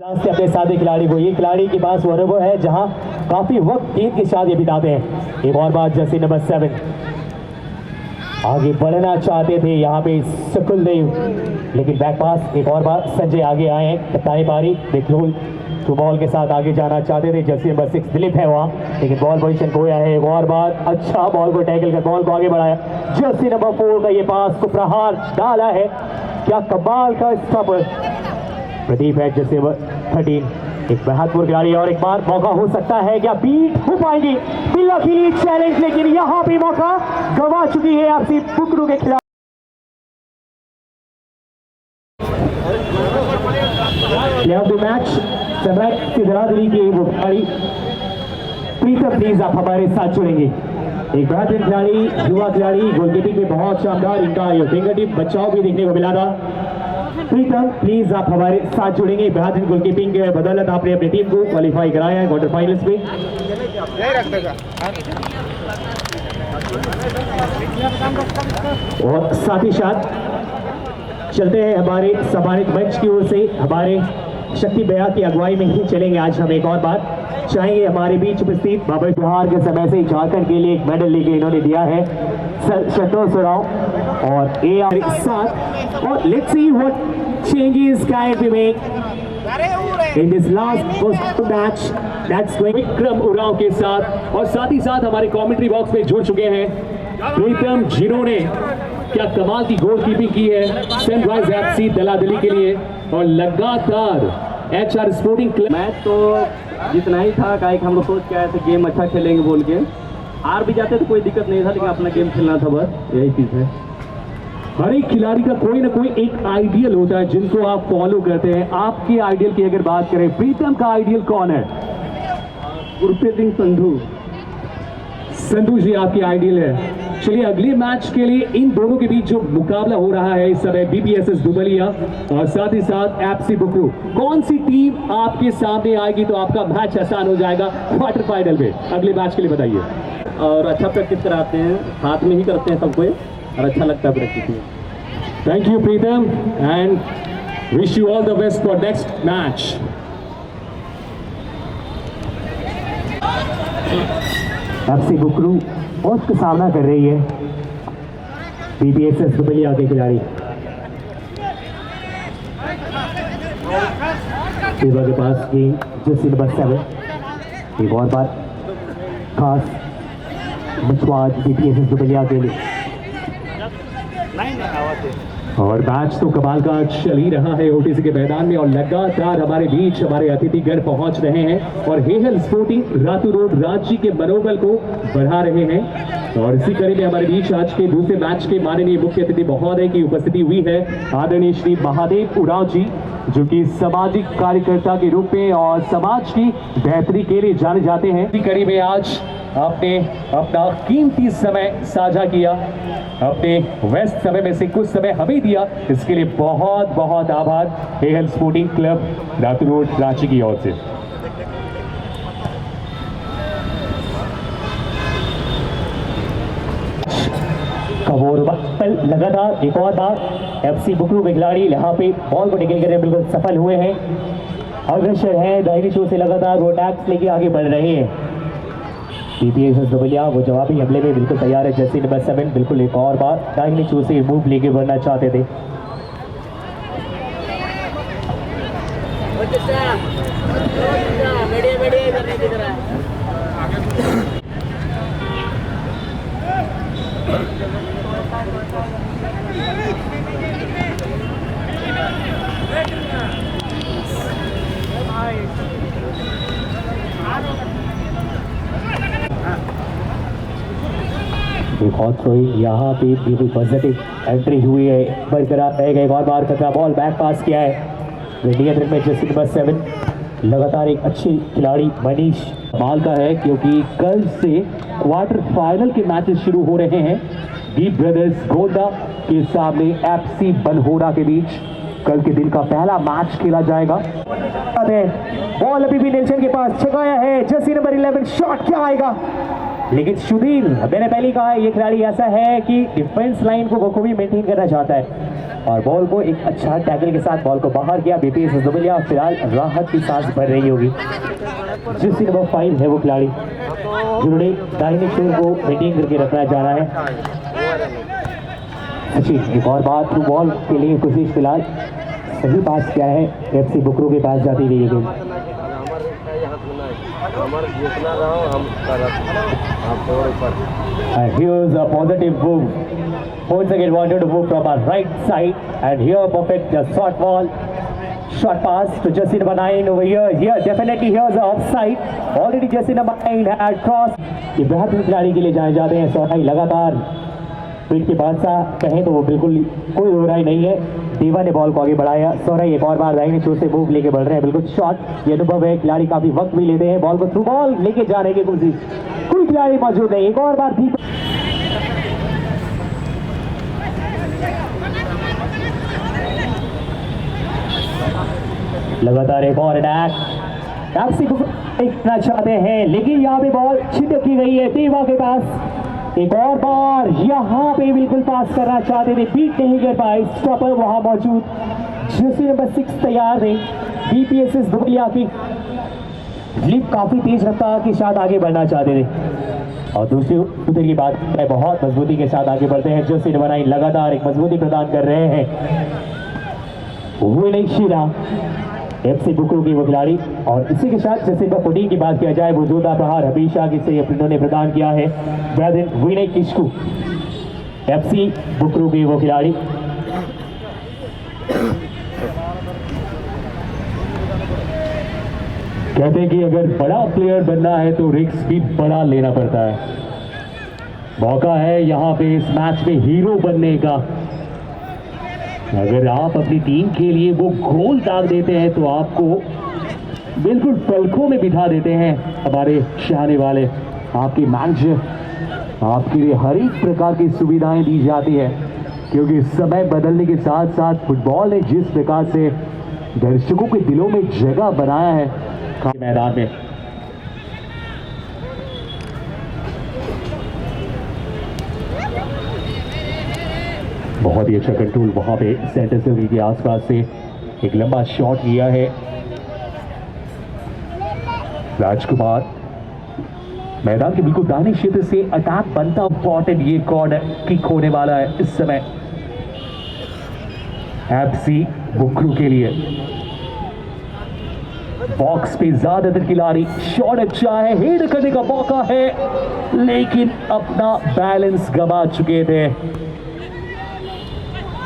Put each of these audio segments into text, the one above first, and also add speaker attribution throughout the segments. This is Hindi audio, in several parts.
Speaker 1: से अपने साथी खिलाड़ी को, ये खिलाड़ी के पास वो अनुभव है जहां काफी वक्त गेंद के साथ ये बिताते हैं। एक और बात, जर्सी नंबर 7 आगे बढ़ना चाहते थे यहाँ पे सकुलदेव, लेकिन बैक पास। एक और बार संजय आगे आए हैं, कप्तानी पारी बिल्कुल टू बॉल के साथ आगे जाना चाहते थे। जर्सी नंबर 6 दिलीप है वहाँ, लेकिन बॉल पोजीशन खोया है। एक और बार अच्छा बॉल को टैकल कर बॉल को आगे बढ़ाया। जर्सी नंबर 4 का ये पास को प्रहार डाला है, क्या कमाल का स्टॉपर प्रदीप है। जैसे 13 एक महत्वपूर्ण खिलाड़ी, और एक बार मौका हो सकता है, क्या बीट हो पाएंगे बिल्ला के लिए चैलेंज, लेकिन यहां पे मौका गंवा चुकी है आपसी बुकरू के खिलाफ। Player of the match sunrise सिद्धरादरी के वो खिलाड़ी प्रीतम, प्लीज आप हमारे साथ जुड़ेंगे। एक बेहतरीन खिलाड़ी, युवा खिलाड़ी, गोलकीपिंग में बहुत शानदार, इनका फिंगर टिप बचाव भी देखने को मिला था। प्रीतम प्लीज आप हमारे साथ जुड़ेंगे। बेहतरीन गोलकीपिंग के बदौलत आपने अपनी टीम को क्वालिफाई कराया है क्वार्टर फाइनल्स में। और साथ ही साथ चलते हैं हमारे सम्मानित मंच की ओर से, हमारे शक्ति भैया की अगुवाई में ही चलेंगे। आज हम एक और बात चाहेंगे, हमारे बीच उपस्थित बाबा बिहार के समय से झारखंड के लिए एक मेडल लेके इन्होंने दिया है संतोष राव और AR साथ। और let's see what changes can we make in this last match that's going Vikram Oraon के साथ। और साथ ही साथ हमारे कमेंट्री बॉक्स में जुड़ चुके हैं प्रीतम, जिन्होंने क्या कमाल की गोलकीपिंग की है सनराइज FC दलादली के लिए, और लगातार HR स्पोर्टिंग क्लब।
Speaker 2: मैच तो जितना ही था, काहे कि हम लोग सोच के आए थे गेम अच्छा खेलेंगे बोल के, हार भी जाते तो कोई दिक्कत नहीं था, लेकिन अपना गेम खेलना था, बस यही चीज़ है।
Speaker 1: हर एक खिलाड़ी का कोई ना कोई एक आइडियल होता है जिनको आप फॉलो करते हैं। आपके आइडियल की अगर बात करें, प्रीतम का आइडियल कौन है?
Speaker 2: गुरप्रीत सिंह संधू।
Speaker 1: संधू जी आपकी आइडियल है। चलिए अगले मैच के लिए इन दोनों के बीच जो मुकाबला हो रहा है इस समय, BPSS दुबलिया और साथ ही साथ FC बुकरू, कौन सी टीम आपके सामने आएगी तो आपका मैच आसान हो जाएगा क्वार्टर फाइनल में? अगले मैच के लिए बताइए।
Speaker 2: और अच्छा प्रैक्टिस कराते हैं, साथ में ही करते हैं सबको, और अच्छा लगता है प्रैक्टिस में।
Speaker 1: Thank you Pritam and wish you all the best for next match. FC Bukru बहुत का सामना कर रही है BPSS दुबलिया के खिलाड़ी। सेवा के पास गेम जर्सी नंबर 7, एक और बार खास मछुआज BPSS दुबलिया के लिए। और मैच तो कमाल का चल ही रहा है OTC के मैदान में, और लगातार हमारे बीच हमारे अतिथिगण पहुंच रहे हैं और हेहल स्पोर्टिंग रातू रोड रांची के मनोबल को बढ़ा रहे हैं। और इसी कड़ी में हमारे बीच आज के दूसरे मैच के माननीय मुख्य अतिथि महोदय की उपस्थिति हुई है, आदरणीय श्री महादेव उरांव जी, जो कि सामाजिक कार्यकर्ता के रूप में और समाज की बेहतरी के लिए जाने जाते हैं। इसी कड़ी में आज आपने अपना कीमती समय साझा किया, अपने व्यस्त समय में से कुछ समय हमें दिया, इसके लिए बहुत बहुत आभार Hehal sporting club Ratu road Ranchi की ओर से। लगातार एक और बार FC बुकरू के खिलाड़ी यहाँ पे बॉल को टेकल करने बिल्कुल सफल हुए हैं, अग्रसर है दाहिनी शो से, लगातार वो अटैक्स लेके आगे बढ़ रहे हैं। BPSS दुबलिया वो जवाबी हमले में बिल्कुल तैयार है। जर्सी नंबर 7 बिल्कुल एक और बार दाहिनी शो से मूव लेके बढ़ना चाहते थे। एक और थ्रोइंग यहाँ पे बिल्कुल पॉजिटिव एंट्री हुई है, बरकरार रहेगा। एक और बार खतरा, बॉल बैक पास किया है नियंत्रण में जर्सी नंबर 7। लगातार एक अच्छी खिलाड़ी मनीष माल का है, क्योंकि कल से क्वार्टर फाइनल के मैचेस शुरू हो रहे हैं डी ब्रदर्स गोंडा के सामने FC बनहोरा के बीच। कल के दिन का पहला मैच खेला जाएगा। बॉल अभी भी नेल्सन के पास, छकाया है जर्सी नंबर 11, शॉट क्या आएगा? लेकिन सुधीर, मैंने पहले कहा है ये खिलाड़ी ऐसा है कि डिफेंस लाइन को बखूबी मेंटेन करना चाहता है और बॉल को एक अच्छा टैकल के साथ बॉल को बाहर किया। बीपीएस दुबलिया फिलहाल राहत की सांस भर रही होगी। जर्सी नंबर 5 है वो खिलाड़ी जिन्होंने दाहिने छोर को मेंटेन करके रखना चाह रहा है। सचिन एक और बात थ्रू बॉल के लिए कोशिश, फिलहाल सही पास किया है एफसी बुकरू के पास जाती हुई गेंद। And here's a positive move. Once again wanted to move from our right side, and here perfect short ball, short pass to jersey number 9 over here. Here definitely here's the offside. Already jersey number 9 had crossed. ये बेहतरीन खिलाड़ी के लिए जाने जाते हैं सोहाई, लगातार फील्ड के बादशाह कहें तो वो बिल्कुल कोई हो रहा ही नहीं है। देवा ने बॉल को आगे बढ़ाया, सोहाई एक और बार दाहिने छोर से मूव लेके बढ़ रहे हैं, बिल्कुल शॉट। ये अनुभव है, खिलाड़ी काफी वक्त भी लेते हैं, बॉल को थ्रू बॉल लेके जाने की कोशिश, कोई खिलाड़ी मौजूद नहीं। एक और बार ठीक लगातार एक और अटैक एफसी को देखना चाहते हैं, लेकिन यहाँ पे बॉल छिटक की गई है देवा के पास। एक और बार यहाँ पे बिल्कुल पास करना चाहते थे, बीट नहीं कर पाए, स्टॉपर वहां मौजूद। जर्सी नंबर 6 तैयार है बीपीएसएस दुबलिया की। लिप काफी तेज रफ्तार के साथ आगे बढ़ना चाहते थे और दूसरी उधर की बात है, बहुत मजबूती के साथ आगे बढ़ते हैं। जर्सी नंबर 9 लगातार एक मजबूती प्रदान कर रहे हैं। विनय शीरा एफसी बुकरू की वो खिलाड़ी, और इसी के साथ जैसे 14 की बात किया जाए, वो जोरदार प्रहार हमेशा से इन्होंने प्रदान किया है। विनय किस्कू एफसी बुकरू की वो खिलाड़ी। कहते हैं कि अगर बड़ा प्लेयर बनना है तो रिस्क भी बड़ा लेना पड़ता है। मौका है यहाँ पे इस मैच में हीरो बनने का। अगर आप अपनी टीम के लिए वो गोल दाग देते हैं तो आपको बिल्कुल पलकों में बिठा देते हैं हमारे चाहने वाले। आपके मैनेजर आपके लिए हर एक प्रकार की सुविधाएं दी जाती है, क्योंकि समय बदलने के साथ साथ फुटबॉल ने जिस प्रकार से दर्शकों के दिलों में जगह बनाया है मैदान में। बहुत ही अच्छा कंट्रोल वहां पे सेंटर सर्कल के आसपास से एक लंबा शॉट लिया है राजकुमार। मैदान के बिल्कुल दाहिने क्षेत्र से अटैक बनता इंपॉर्टेंट, ये कॉर्नर किक होने वाला है इस समय एफसी बुकरू के लिए। बॉक्स पे ज्यादातर खिलाड़ी, शॉट अच्छा है, हेड करने का मौका है, लेकिन अपना बैलेंस गंवा चुके थे।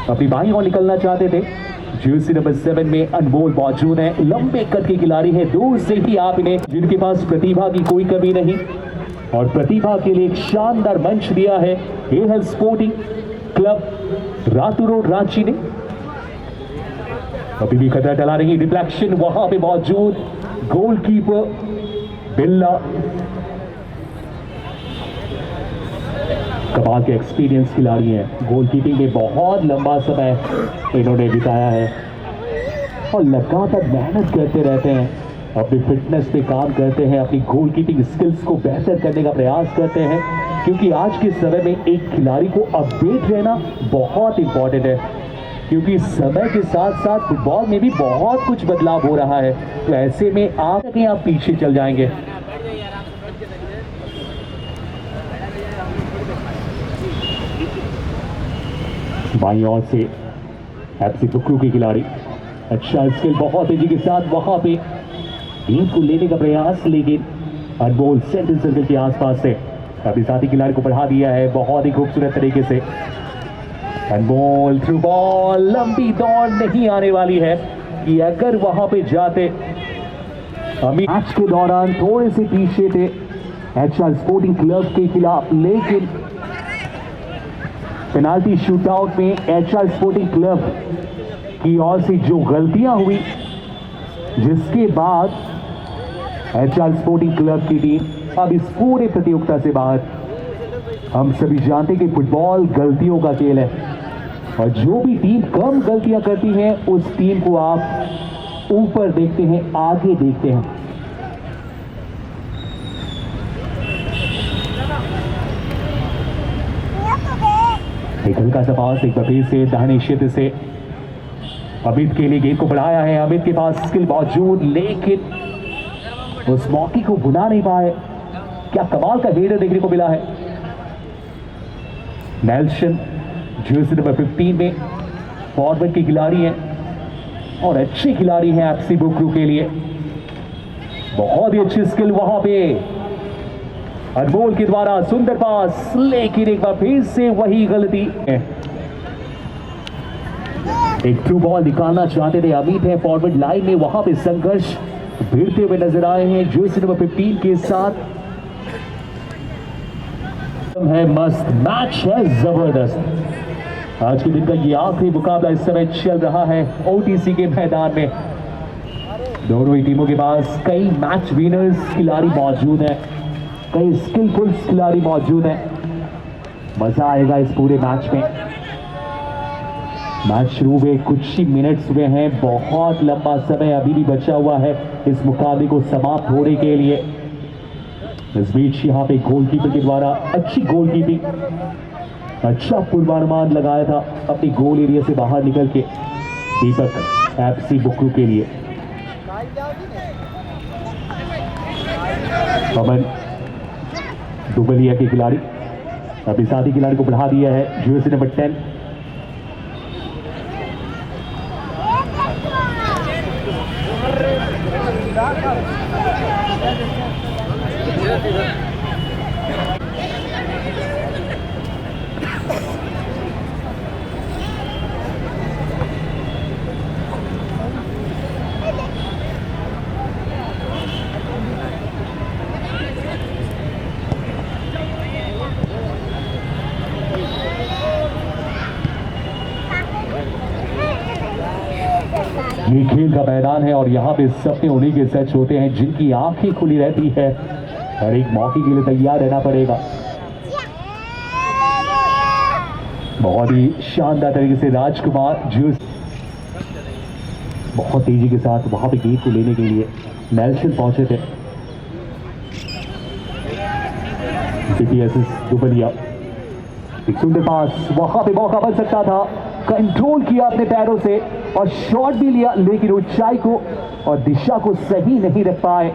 Speaker 1: अपनी बाईं ओर निकलना चाहते थे। जर्सी नंबर 7 में अनमोल मौजूद है, लंबे कद के खिलाड़ी है, दूर से ही आप इन्हें, जिनके पास प्रतिभा की कोई कमी नहीं और प्रतिभा के लिए एक शानदार मंच दिया है एहल sporting club Ratu road Ranchi ने। अभी भी खतरा टला रही, डिफ्लेक्शन वहां पे मौजूद, गोलकीपर बिल्ला कमाल के एक्सपीरियंस खिलाड़ी हैं, गोलकीपिंग में बहुत लंबा समय इन्होंने बिताया है और लगातार मेहनत करते रहते हैं, अपनी फिटनेस पे काम करते हैं, अपनी गोलकीपिंग स्किल्स को बेहतर करने का प्रयास करते हैं, क्योंकि आज के समय में एक खिलाड़ी को अपडेट रहना बहुत इंपॉर्टेंट है, क्योंकि समय के साथ साथ फुटबॉल में भी बहुत कुछ बदलाव हो रहा है। तो ऐसे में आप पीछे चल जाएंगे। बाईं ओर से एफसी बुकरू के खिलाड़ी, अच्छा स्किल, बहुत तेजी के साथ वहां पे गेंद को लेने का प्रयास, लेकिन अनमोल सेंटर सर्कल के आसपास से अभी साथी खिलाड़ी को बढ़ा दिया है बहुत ही खूबसूरत तरीके से। अनमोल थ्रू बॉल, लंबी दौड़ नहीं आने वाली है कि अगर वहां पे जाते। मैच के दौरान थोड़े से पीछे थे एचआर स्पोर्टिंग क्लब के खिलाफ, लेकिन पेनाल्टी शूटआउट में एचआर स्पोर्टिंग क्लब की ओर से जो गलतियां हुई, जिसके बाद एचआर स्पोर्टिंग क्लब की टीम अब इस पूरे प्रतियोगिता से बाहर। हम सभी जानते हैं कि फुटबॉल गलतियों का खेल है और जो भी टीम कम गलतियां करती है उस टीम को आप ऊपर देखते हैं, आगे देखते हैं। एक हल्का सा पास एक बफे से दाहिने क्षेत्र से अमित के लिए गेंद को बढ़ाया है। अमित के पास स्किल मौजूद, लेकिन उस मौके को बुला नहीं पाए। क्या कमाल का हेडर देखने को मिला है। नेल्सन जर्सी नंबर 15 में फॉरवर्ड के खिलाड़ी हैं और अच्छे खिलाड़ी हैं एफसी बुकरू के लिए। बहुत ही अच्छी स्किल वहां पे अनमोल के द्वारा सुंदर पास, लेकिन एक बार फिर से वही गलती। एक थ्रू बॉल निकालना चाहते थे अमित है फॉरवर्ड लाइन में, वहां पे संघर्ष भिड़ते हुए नजर आए हैं जर्सी नंबर 15 के साथ। है मस्त मैच है, जबरदस्त। आज के दिन का ये आखिरी मुकाबला इस समय चल रहा है ओटीसी के मैदान में। दोनों ही टीमों के पास कई मैच विनर्स खिलाड़ी मौजूद हैं, कई स्किलफुल खिलाड़ी मौजूद हैं। मजा आएगा इस पूरे मैच में। मैच शुरू हुए कुछ ही मिनट्स हुए हैं, बहुत लंबा समय अभी भी बचा हुआ है इस मुकाबले को समाप्त होने के लिए। इस बीच यहाँ पे गोलकीपर के द्वारा अच्छी गोलकीपिंग, अच्छा पूर्वानुमान लगाया था अपनी गोल एरिया से बाहर निकल के दीपक एफसी बुकरू के लिए। अमन दुबलिया के खिलाड़ी अपने साथी खिलाड़ी को बढ़ा दिया है जर्सी नंबर 10। ये खेल का मैदान है और यहाँ पे सपने उन्हीं के सच होते हैं जिनकी आंखें खुली रहती है। हर एक मौके के लिए तैयार रहना पड़ेगा। बहुत ही शानदार तरीके से राजकुमार जूस बहुत तेजी के साथ वहां पे गेंद को लेने के लिए नेल्सन पहुंचे थे। बीटीएसएस दुबलिया एक सुंदर पास, वहां पे मौका बन सकता था, कंट्रोल किया अपने पैरों से और शॉट भी लिया, लेकिन ऊंचाई को और दिशा को सही नहीं रख पाए।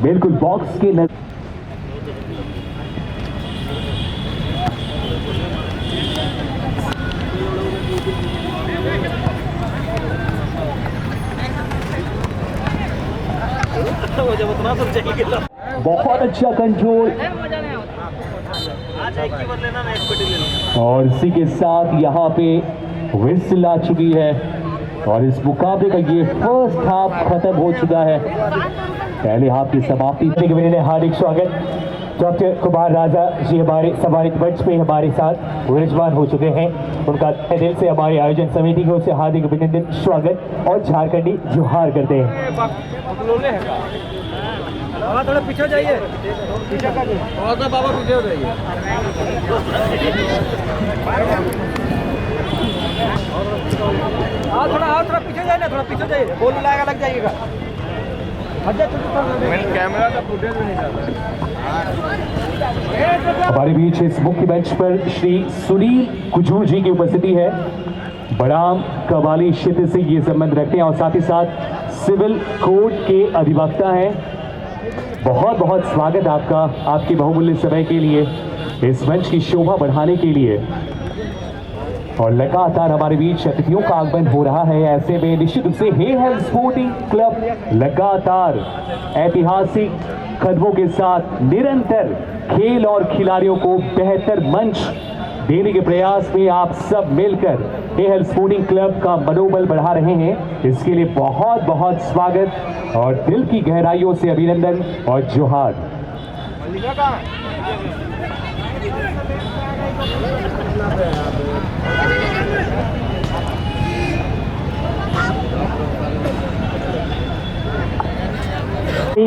Speaker 1: बिल्कुल बॉक्स के बहुत अच्छा कंट्रोल और इसी के साथ यहाँ पे विस्ल आ चुकी है और इस मुकाबले का ये फर्स्ट हाफ खत्म हो चुका है। पहले हाफ की समाप्ति के लिए हार्दिक स्वागत। डॉक्टर कुमार राजा जी हमारे सम्मानित मंच पे हमारे साथ विराजमान हो चुके हैं। उनका दिल से हमारे आयोजन समिति की ओर से हार्दिक अभिनंदन, स्वागत और झारखंडी जोहार करते हैं।
Speaker 3: थोड़ा पीछे जाइए, बाबा पीछे हो जाइए। थोड़ा पीछे जाइए ना, थोड़ा पीछे जाइए, बोल लाएगा लग जाइएगा। कैमरा का फुटेज भी नहीं जाता।
Speaker 1: हमारे बीच इस मुख्य मंच पर श्री सुनील कुजूर जी की उपस्थिति है। बड़ाम कवाली क्षेत्र से ये संबंध रखते हैं और साथ ही साथ सिविल कोड के अधिवक्ता हैं। बहुत बहुत स्वागत आपका, आपके बहुमूल्य समय के लिए, इस मंच की शोभा बढ़ाने के लिए। और लगातार हमारे बीच अतिथियों का आगमन हो रहा है। ऐसे में निश्चित रूप से हेहल स्पोर्टिंग क्लब लगातार ऐतिहासिक कदमों के साथ निरंतर खेल और खिलाड़ियों को बेहतर मंच देने के प्रयास में आप सब मिलकर हेहल स्पोर्टिंग क्लब का मनोबल बढ़ा रहे हैं। इसके लिए बहुत बहुत स्वागत और दिल की गहराइयों से अभिनंदन और जोहार।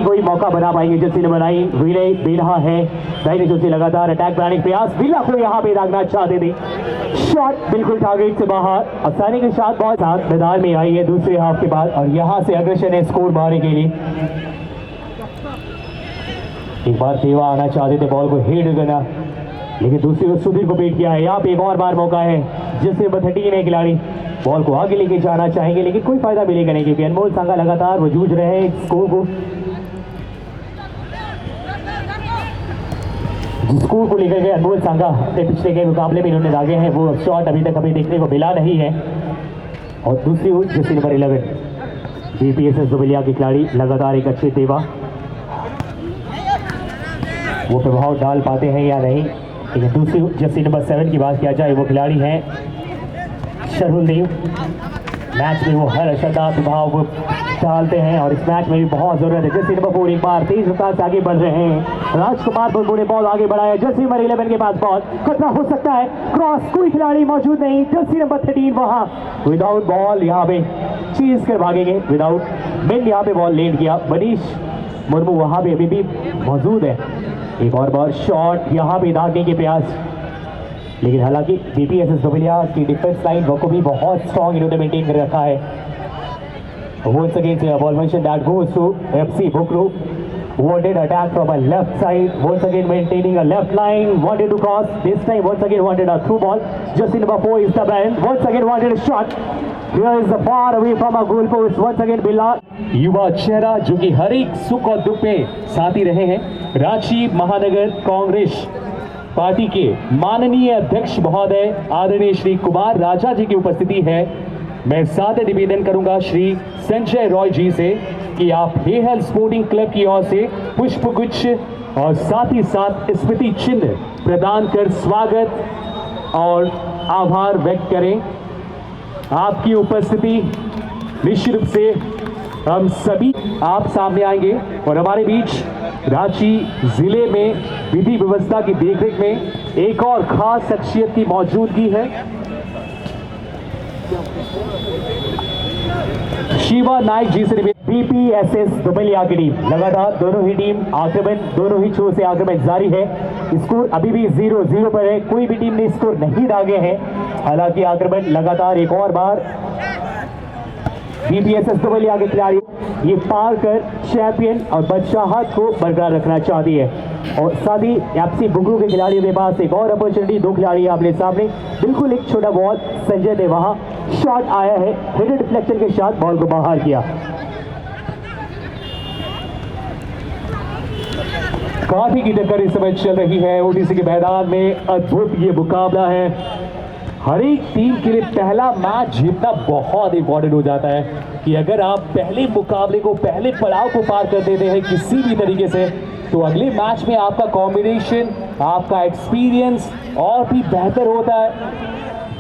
Speaker 1: कोई मौका बना पाएंगे जर्सी नंबर 9 विनय दे रहा है। दाहिने जो से लगातार अटैक बनाने का प्रयास, बिल्ला को यहाँ पे दागना चाहते थे, शॉट बिल्कुल टारगेट से बाहर। आसानी के साथ बहुत साथ मैदान में आई है दूसरे हाफ के बाद और यहाँ से अग्रसर है स्कोर मारने के लिए। एक बार सेवा आना चाहते थे, बॉल को हेड करना लेकिन दूसरी ओर सुधीर को बीट किया है। यहाँ पे एक और बार मौका है जिसमें 13 है खिलाड़ी बॉल को आगे लेके जाना चाहेंगे, लेकिन कोई फायदा मिलेगा नहीं क्योंकि अनमोल सांगा लगातार वो जूझ रहे हैं स्कोर को, जिस स्कोर को लेकर के अनमोल सांगा अपने पिछले के मुकाबले में इन्होंने दागे हैं वो शॉट अभी तक हमें देखने को मिला नहीं है। और दूसरी ओर जर्सी नंबर 11 बीपीएसएस दुबलिया के खिलाड़ी लगातार एक अच्छे सेवा वो प्रभाव डाल पाते हैं या नहीं, लेकिन दूसरी जर्सी नंबर 7 की बात किया जाए वो खिलाड़ी हैं शरुल देव। मैच में वो हर शदाब प्रभाव वो डालते हैं और इस मैच में भी बहुत जरूरत है। जर्सी नंबर 4 एक बार तेज रफ्तार से आगे बढ़ रहे हैं। राजकुमार बुलबुल ने बॉल आगे बढ़ाया। जर्सी नंबर 11 के पास बॉल खतरा हो सकता है, क्रॉस कोई खिलाड़ी मौजूद नहीं। जर्सी नंबर 13 वहां विदाउट बॉल यहाँ पे चीज कर भागेंगे विदाउट मिल, यहाँ पे बॉल लेट गया। मनीष मुर्मू वहां पे अभी भी मौजूद है। एक और बार शॉट यहाँ पे दागने के प्रयास, लेकिन हालांकि बीपीएसएस दुबलिया की डिफेंस लाइन को भी बहुत स्ट्रॉन्ग इन्होंने मेंटेन कर रखा है। Once again, ball mention that goes to FC Bukru. Wanted attack from a left side. Once again, maintaining a left line. Wanted to cross. This time, once again, wanted a through ball. Just in number 4 is the brand. Once again, wanted a shot. Here is the far away from a goal post. Once again, Bilal. युवा चेहरा जो कि हर एक सुख और दुख में साथी रहे हैं। रांची महानगर कांग्रेस पार्टी के माननीय अध्यक्ष महोदय आदरणीय श्री कुमार राजा जी की उपस्थिति है। मैं सादर निवेदन करूंगा श्री संजय रॉय जी से कि आप हेहल स्पोर्टिंग क्लब की ओर से पुष्प गुच्छ और साथ ही साथ स्मृति चिन्ह प्रदान कर स्वागत और आभार व्यक्त करें। आपकी उपस्थिति निश्चित रूप से हम सभी आप सामने आएंगे और हमारे बीच रांची जिले में विधि व्यवस्था की देखरेख में एक और खास शख्सियत की मौजूदगी है। शिवा नाइक जी से बीपीएसएस दुबलिया की टीम लगातार दोनों ही टीम आक्रमण दोनों ही छोर से आक्रमण जारी है। स्कोर अभी भी 0-0 पर है, कोई भी टीम ने स्कोर नहीं दागे हैं। हालांकि आक्रमण लगातार एक और बार बीपीएसएस दुबलिया के खिलाड़ी ये पार कर चैंपियन और बादशाहत को बरकरार रखना चाहती है। और साथ ही एफसी बुकरू के खिलाड़ियों के पास एक और अपॉर्चुनिटी, दो खिलाड़ी आपने सामने, बिल्कुल एक छोटा बॉल संजय ने वहां शॉट आया है, हेडेड डिफ्लेक्शन के साथ बॉल को बाहर किया। काफी की टक्कर इस समय चल रही है ओडीसी के मैदान में। अद्भुत ये मुकाबला है। हर एक टीम के लिए पहला मैच जीतना बहुत इंपॉर्टेंट हो जाता है कि अगर आप पहले मुकाबले को पहले पड़ाव को पार कर देते हैं किसी भी तरीके से, तो अगले मैच में आपका कॉम्बिनेशन आपका एक्सपीरियंस और भी बेहतर होता है।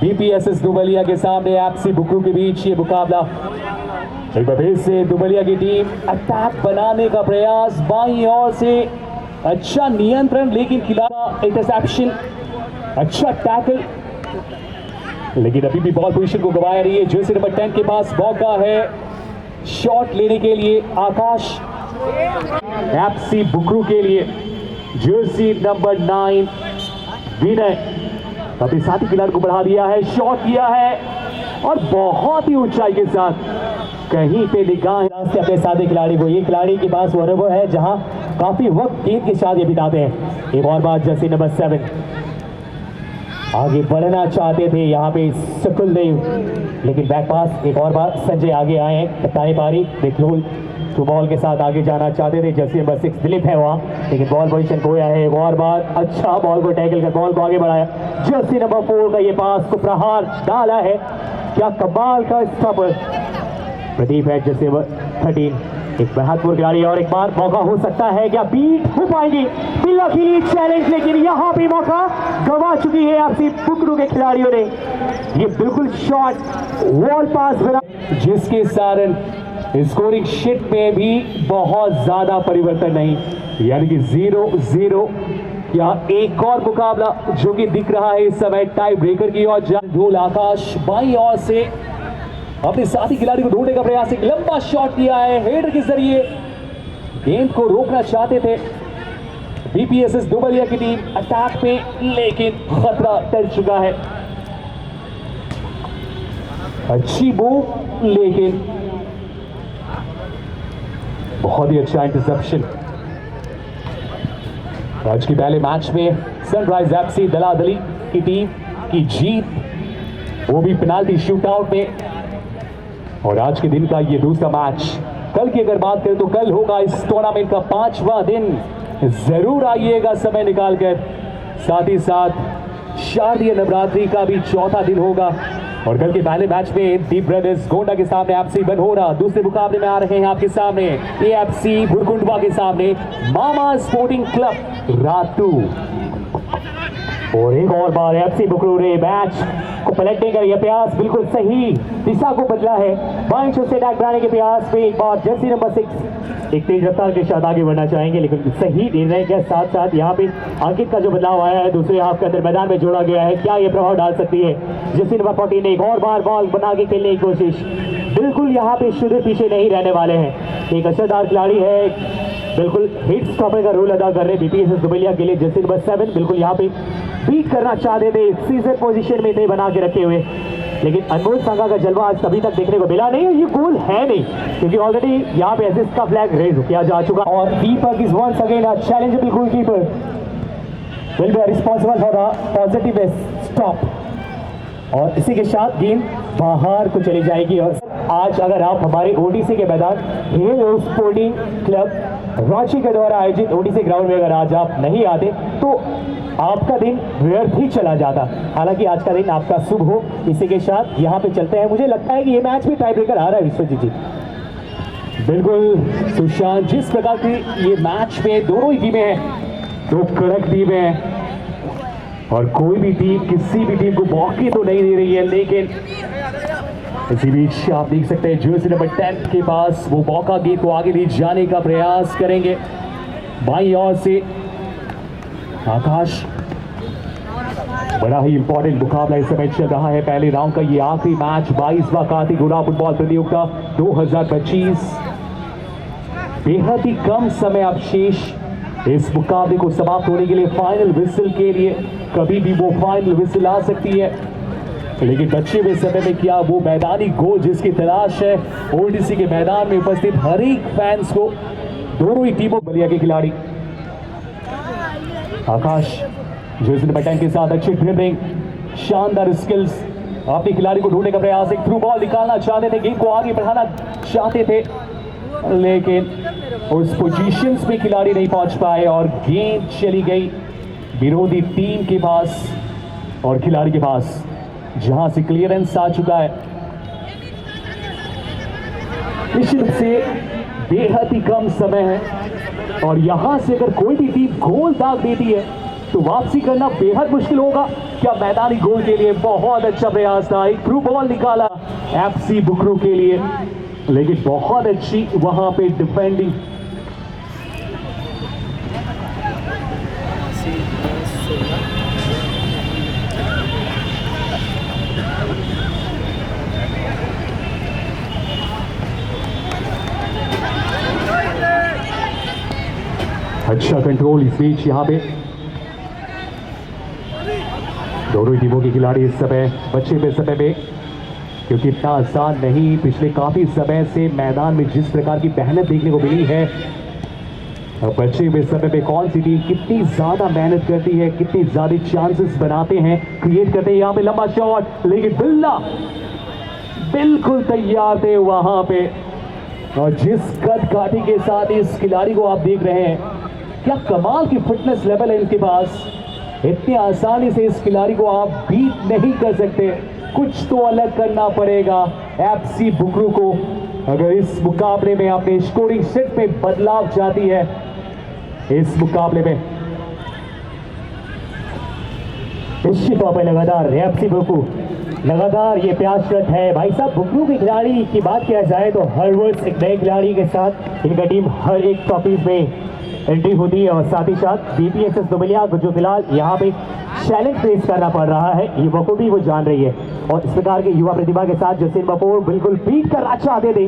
Speaker 1: बीपीएसएस दुबलिया के सामने एफसी बुकरू के बीच ये मुकाबला। एक बार फिर से दुबलिया की टीम अटैक बनाने का प्रयास, बाईं ओर से अच्छा नियंत्रण, लेकिन खिलाड़ी इंटरसेप्शन, अच्छा टैकल, लेकिन अभी भी बॉल पोजीशन को गंवाया रही है। जर्सी नंबर 10 के पास मौका है शॉट लेने के लिए। आकाश एफसी बुकरू के लिए जर्सी नंबर 9 विनय अपने साथी खिलाड़ी को बढ़ा दिया है, शॉट किया है और बहुत ही ऊंचाई के साथ कहीं पे निगाह से अपने साथी खिलाड़ी को। ये खिलाड़ी के पास वो अनुभव है जहां काफी वक्त गेंद के साथ ये बिताते हैं। एक और बात जर्सी नंबर 7 आगे बढ़ना चाहते थे यहाँ पे सकुल देव, लेकिन बैक पास एक और बार संजय आगे आए हैं। कप्तानी पारी बेखलूल टू बॉल के साथ आगे जाना चाहते थे। जर्सी नंबर 6 दिलीप है वहाँ, लेकिन बॉल पोजीशन खोया है। एक और बार अच्छा बॉल को टैकल कर बॉल को आगे बढ़ाया। जर्सी नंबर 4 का ये पास को प्रहार डाला है, क्या कमाल का स्टॉपर प्रदीप है। जर्सी नंबर 13 एक महत्वपूर्ण खिलाड़ी और एक बार मौका हो सकता है, क्या बीट हो पाएंगी बिल्ला के लिए चैलेंज, लेकिन यहाँ भी मौका गंवा चुकी है एफसी बुकरू के खिलाड़ियों ने। ये बिल्कुल शॉट वॉल पास बना, जिसके कारण स्कोरिंग शीट में भी बहुत ज्यादा परिवर्तन नहीं, यानी कि 0-0। क्या एक और मुकाबला जो कि दिख रहा है इस समय टाई ब्रेकर की ओर। ढोल आकाश बाईं ओर से अपने साथी खिलाड़ी को ढूंढने का प्रयास, एक लंबा शॉट किया है हेडर के जरिए, गेंद को रोकना चाहते थे बीपीएसएस दुबलिया की टीम अटैक पे, लेकिन खतरा टल चुका है। अच्छी मूव, लेकिन बहुत ही अच्छा इंटरसेप्शन। आज के पहले मैच में सनराइज एफसी दलादली की टीम की जीत, वो भी पेनाल्टी शूटआउट में। और आज के दिन का ये दूसरा मैच। कल की अगर बात करें तो कल होगा इस टूर्नामेंट का 5वां दिन। जरूर आइएगा समय निकालकर। साथ ही साथ शारदीय नवरात्रि का भी चौथा दिन होगा। और कल के पहले मैच में दीप ब्रदर्स गोंडा के सामने एफसी बनहोरा, दूसरे मुकाबले में आ रहे हैं आपके सामने एएफसी भुरकुंडवा के सामने मामा स्पोर्टिंग क्लब रातू। और एक और बार एफसी बुकरू ने मैच को पलटने का यह प्रयास बिल्कुल सही दिशा को बदला है। बाएं से अटैक बनाने के प्रयास में एक बार जर्सी नंबर 6 एक तेज रफ्तार के साथ आगे बढ़ना चाहेंगे, लेकिन सही निर्णय के साथ साथ यहाँ पे अंकित का जो बदलाव आया है दूसरे हाफ के अंदर मैदान में जोड़ा गया है, क्या ये प्रभाव डाल सकती है। जर्सी नंबर 14 ने एक और बार बॉल बना के खेलने की कोशिश, बिल्कुल यहाँ पे शुरू पीछे नहीं रहने वाले हैं। एक असरदार खिलाड़ी है, बिल्कुल हिट स्टॉपर का रोल अदा कर रहे बीपीएसएस दुबलिया के लिए। जर्सी नंबर 7 बिल्कुल यहाँ पे बीट करना चाहते थे, सीजर पोजीशन में थे बना के रखे हुए, लेकिन अनमोल संघा का जलवा आज अभी तक देखने को मिला नहीं। ये गोल है नहीं क्योंकि ऑलरेडी यहाँ पे असिस्ट का फ्लैग रेज किया जा चुका। और Deepak is once again a challengeable goalkeeper, will be responsible for the positive stop. और इसी के साथ गेंद बाहर को चली जाएगी। और आज अगर आप हमारे ओडीसी के मैदान हेलो स्पोर्टिंग क्लब रांची के द्वारा आयोजित ओडीसी ग्राउंड में अगर आज आप नहीं आते तो आपका दिन व्यर्थ ही चला जाता। हालांकि आज का दिन आपका शुभ हो। इसी के साथ यहाँ पे चलते हैं। मुझे लगता है कि ये मैच भी टाई ब्रेकर आ रहा है विश्वजीत जी। बिल्कुल सुशांत, जिस प्रकार की ये मैच में दोनों ही टीमें हैं, दो कड़क टीमें हैं और कोई भी टीम किसी भी टीम को मौके तो नहीं दे रही है, लेकिन इसी बीच आप देख सकते हैं जर्सी नंबर 10 के पास वो मौका गेंद को आगे ले जाने का प्रयास करेंगे। बाईं ओर से आकाश, बड़ा ही इंपॉर्टेंट मुकाबला इस समय चल रहा है पहले राउंड का। ये आखिरी मैच 22वां कार्तिक गुलाब फुटबॉल प्रतियोगिता 2025। बेहद ही कम समय अवशेष इस मुकाबले को समाप्त होने के लिए। फाइनल विसल के लिए कभी भी वो फाइनल विसल आ सकती है, लेकिन बचे हुए समय में क्या वो मैदानी गोल जिसकी तलाश है ओडीसी के मैदान में उपस्थित हर एक फैंस को। दोनों ही टीमों बलिया के खिलाड़ी आकाश जर्सी नंबर 10 के साथ अच्छी ड्रिबलिंग, शानदार स्किल्स, अपने खिलाड़ी को ढूंढने का प्रयास, एक थ्रू बॉल निकालना चाहते थे, गेम को आगे बढ़ाना चाहते थे, लेकिन उस पोजीशंस में खिलाड़ी नहीं पहुंच पाए और गेंद चली गई विरोधी टीम के पास और खिलाड़ी के पास, जहां से क्लियरेंस आ चुका है। निश्चित रूप से बेहद ही कम समय है और यहां से अगर कोई भी टीम गोल दाग देती है तो वापसी करना बेहद मुश्किल होगा। क्या मैदानी गोल के लिए बहुत अच्छा प्रयास था, एक थ्रू बॉल निकाला एफसी बुकरू के लिए, लेकिन बहुत अच्छी वहां पे डिफेंडिंग। अच्छा कंट्रोल इस बीच यहाँ पे दोनों टीमों के खिलाड़ी इस समय बचे हुए समय में, क्योंकि इतना आसान नहीं, पिछले काफी समय से मैदान में जिस प्रकार की मेहनत देखने को मिली है, बचे हुए समय में कौन सी टीम कितनी ज्यादा मेहनत करती है, कितनी ज्यादा चांसेस बनाते हैं, क्रिएट करते हैं। यहाँ पे लंबा शॉट, लेकिन बिल्ला बिल्कुल तैयार थे वहां पे, और जिस कद काठी के साथ इस खिलाड़ी को आप देख रहे हैं, क्या कमाल की फिटनेस लेवल है इनके पास। इतनी आसानी से इस खिलाड़ी को आप बीट नहीं कर सकते, कुछ तो अलग करना पड़ेगा एफसी बुकरू को अगर इस मुकाबले में अपने स्कोरिंग सेट में बदलाव चाहती है। इस मुकाबले में निश्चित तौर पर लगातार एफसी बुकरू लगातार ये प्रयासरत है। भाई साहब, बुकरू के खिलाड़ी की बात किया जाए तो हर वर्ष एक नए खिलाड़ी के साथ इनका टीम हर एक ट्रॉफीज में एंट्री होती है, और साथ ही साथ बीपीएसएस दुबलिया को जो फिलहाल यहाँ पे चैलेंज फेस करना पड़ रहा है, युवा को भी वो जान रही है, और इस प्रकार के युवा प्रतिभा के साथ जसीन बपोर बिल्कुल बीट कर चाहते थे,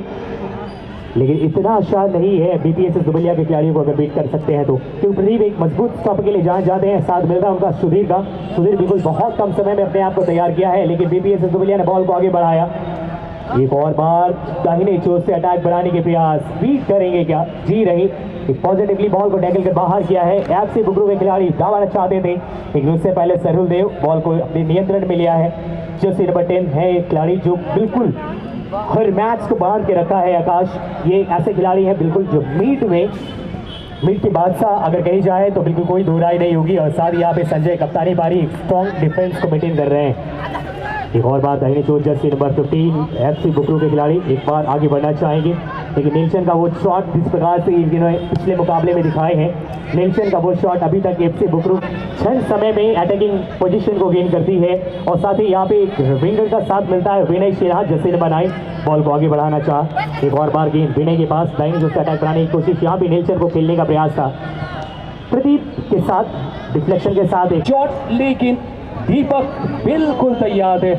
Speaker 1: लेकिन इतना आसान नहीं है बीपीएसएस दुबलिया के खिलाड़ियों को अगर बीट कर सकते हैं तो। क्योंकि प्रदीप एक मजबूत स्टॉप के लिए जहाँ जाते हैं, साथ मिल रहा है उनका सुधीर का। सुधीर बिल्कुल बहुत कम समय में अपने आप को तैयार किया है, लेकिन बीपीएसएस दुबलिया ने बॉल को आगे बढ़ाया। एक और बार दाहिने चोट से अटैक बढ़ाने के प्रयास, बीट करेंगे क्या, जी रही पॉजिटिवली बॉल को टैकल कर बाहर किया है। एफसी बुकरू के खिलाड़ी दावा चाहते थे, लेकिन उससे पहले सरुल देव बॉल को अपने नियंत्रण में लिया है। जर्सी नंबर 10 है एक खिलाड़ी जो बिल्कुल हर मैच को बांध के रखा है। आकाश, ये ऐसे खिलाड़ी है बिल्कुल जो मीट के बादशाह अगर कही जाए तो बिल्कुल कोई दो राय नहीं होगी। और साथ ही यहाँ पे संजय कप्तानी पारी स्ट्रॉन्ग डिफेंस को मेंटेन कर रहे हैं। एक और बात, दाहिने चोट जर्सी नंबर 15 एफसी बुकरू के खिलाड़ी एक बार आगे बढ़ना चाहेंगे, लेकिन नेल्सन का वो शॉट जिस प्रकार से इन्होंने पिछले मुकाबले में दिखाए हैं, नेल्सन का वो शॉट अभी तक एफसी बुकरू क्षण समय में अटैकिंग पोजीशन को गेन करती है। और साथ ही यहाँ पे एक विंगर का साथ मिलता है, विनय शेरहा जर्सी नंबर 9 बॉल को आगे बढ़ाना चाह। एक और बार गेंद विनय के पास, दाहिने चोट से अटैक कराने की कोशिश, यहाँ भी नेल्सन को खेलने का प्रयास था। प्रदीप के साथ डिफ्लेक्शन के साथ एक
Speaker 4: शॉट, लेकिन दीपक बिल्कुल तैयार थे,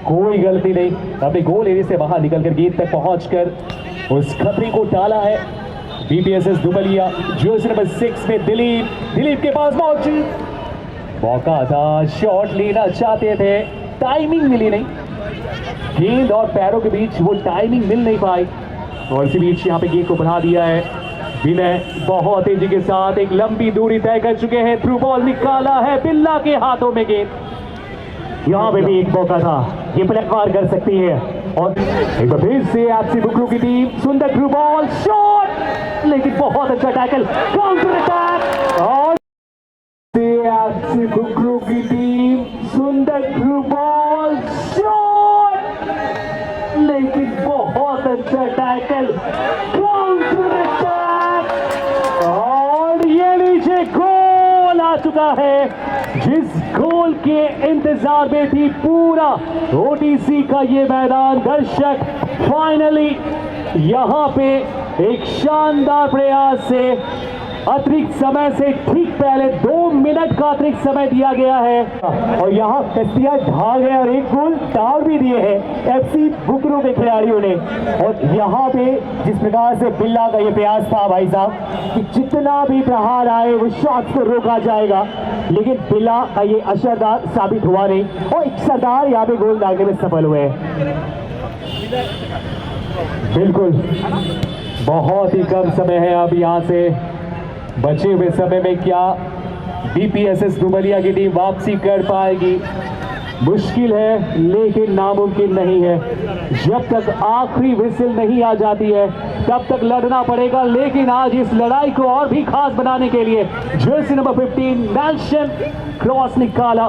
Speaker 4: कोई गलती नहीं। अपने गोल एरिया से बाहर निकलकर गेंद तक पहुंचकर उस खतरे को टाला है। बीपीएसएस दुबलिया जर्सी नंबर 6 में दिलीप के पास मौका था, शॉट लेना चाहते थे, टाइमिंग मिली नहीं, गेंद और पैरों के बीच वो टाइमिंग मिल नहीं पाई। और इसी बीच यहाँ पे गेंद को बढ़ा दिया है विनय, बहुत तेजी के साथ एक लंबी दूरी तय कर चुके हैं, थ्रू बॉल निकाला है बिल्ला के हाथों में गेंद।
Speaker 1: यहाँ पे भी एक मौका था, ये पलटवार कर सकती है। और
Speaker 4: एक बार फिर से एफसी बुकरू की टीम, सुंदर थ्रू बॉल, शॉट, लेकिन बहुत अच्छा टैकल, काउंटर अटैक। और एफसी बुकरू की टीम, सुंदर थ्रू बॉल, शॉट, लेकिन बहुत अच्छा टैकल, काउंटर अटैक। और ये नीचे गोल आ चुका है, जिस गोल के इंतजार में थी पूरा ओटीसी का ये मैदान। दर्शक फाइनली यहां पे एक शानदार प्रयास से अतिरिक्त समय से ठीक पहले 2 मिनट का अतिरिक्त समय दिया गया है
Speaker 1: और यहाँ कस्तियां ढा गए और एक गोल डाल भी दिए हैं एफसी बुकरू के खिलाड़ियों ने। और यहाँ पे जिस प्रकार से बिल्ला का ये प्रयास था भाई साहब कि जितना भी प्रहार आए वो शॉट को रोका जाएगा, लेकिन बिल्ला का ये असरदार साबित हुआ नहीं और एक सरदार यहाँ पे गोल डालने में सफल हुए हैं।
Speaker 4: बिल्कुल बहुत ही कम समय है अब यहाँ से बचे हुए समय में क्या बीपीएसएस दुबलिया की टीम वापसी कर पाएगी? मुश्किल है लेकिन नामुमकिन नहीं है। जब तक आखिरी विसिल नहीं आ जाती है तब तक लड़ना पड़ेगा, लेकिन आज इस लड़ाई को और भी खास बनाने के लिए जर्सी नंबर 15 नेल्सन क्रॉस निकाला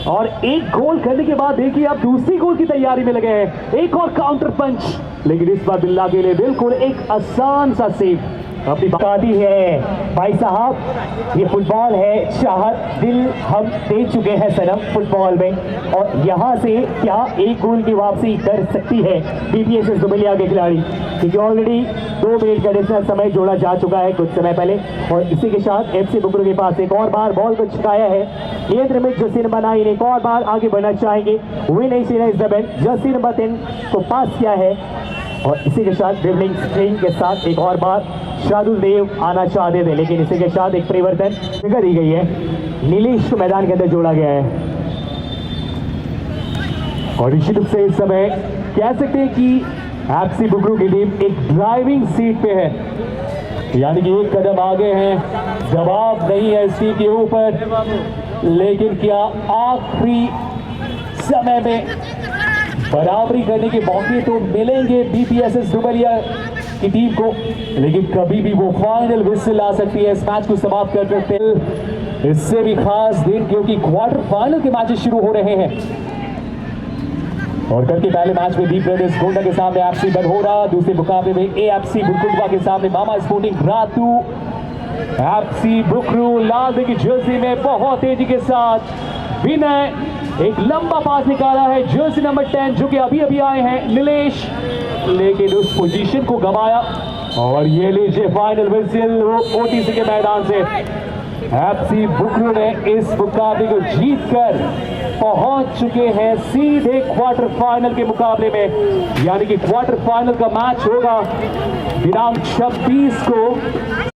Speaker 4: और एक गोल करने के बाद देखिए अब दूसरी गोल की तैयारी में लगे हैं। एक और काउंटर पंच, लेकिन इस बार बिल्ला के लिए बिल्कुल एक आसान सा सेव
Speaker 1: अपनी बताती है भाई साहब। ये फुटबॉल है, चाहत दिल हम दे चुके हैं सनम फुटबॉल में, और यहाँ से क्या एक गोल की वापसी कर सकती है बीपीएसएस दुबलिया के खिलाड़ी, क्योंकि ऑलरेडी 2 मिनट का एडिशनल समय जोड़ा जा चुका है कुछ समय पहले। और इसी के साथ एफसी बुकरू के पास एक और बार बॉल को छिकाया है केंद्र में जर्सी नंबर 9 एक और बार आगे बढ़ना चाहेंगे। विनय शेरहा जर्सी नंबर 10 को पास किया है और इसी के साथ ड्रिबलिंग स्ट्रिंग के साथ एक और बार शार्दुल देव आना चाहते थे, लेकिन इसी के साथ एक परिवर्तन कर दी गई है, नीलेश को मैदान के अंदर जोड़ा गया है।
Speaker 4: और निश्चित रूप से इस समय कह सकते हैं कि एफसी बुकरू की टीम एक ड्राइविंग सीट पे है, यानी कि एक कदम आगे हैं, दबाव नहीं है इस टीम के ऊपर, लेकिन क्या आखिरी समय में बराबरी करने के मौके तो मिलेंगे बीपीएसएस दुबलिया की टीम को, लेकिन कभी भी वो फाइनल विसिल आ सकती है इस मैच को समाप्त कर सकते हैं। इससे भी खास दिन क्योंकि क्वार्टर फाइनल के मैचेस शुरू हो रहे हैं और कल के पहले मैच में दी ब्रदर्स गोंडा के सामने एफसी बरहोरा, दूसरे मुकाबले में एएफसी बुरकुंडवा के सामने मामा स्पोर्टिंग रातू। एफसी बुकरू लाल की जर्सी में बहुत तेजी के साथ विनय एक लंबा पास निकाला है, जर्सी नंबर 10 जो कि अभी अभी आए हैं नीलेश, लेकिन उस पोजीशन को गंवाया और ये लीजिए फाइनल विसिल ओटीसी के मैदान से। एफसी बुकरू ने इस मुकाबले को जीतकर पहुंच चुके हैं सीधे क्वार्टर फाइनल के मुकाबले में, यानी कि क्वार्टर फाइनल का मैच होगा दिनांक 26 को।